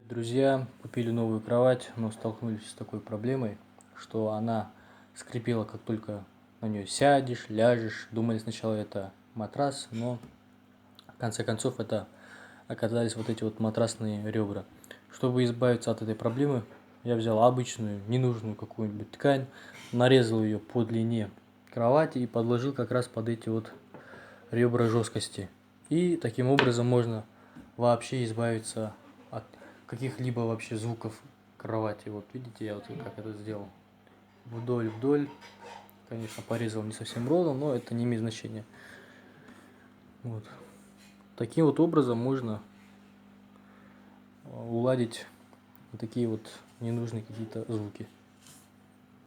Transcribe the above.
Друзья купили новую кровать, но столкнулись с такой проблемой, что она скрипела, как только на нее сядешь, ляжешь. Думали сначала это матрас, но в конце концов это оказались вот эти вот матрасные ребра. Чтобы избавиться от этой проблемы, я взял обычную, ненужную какую-нибудь ткань, нарезал ее по длине кровати и подложил как раз под эти вот ребра жесткости. И таким образом можно вообще избавиться от каких-либо вообще звуков кровати. Вот видите, я вот как это сделал. Вдоль, конечно, порезал не совсем ровно, но это не имеет значения. Вот. Таким вот образом можно уладить такие вот ненужные какие-то звуки.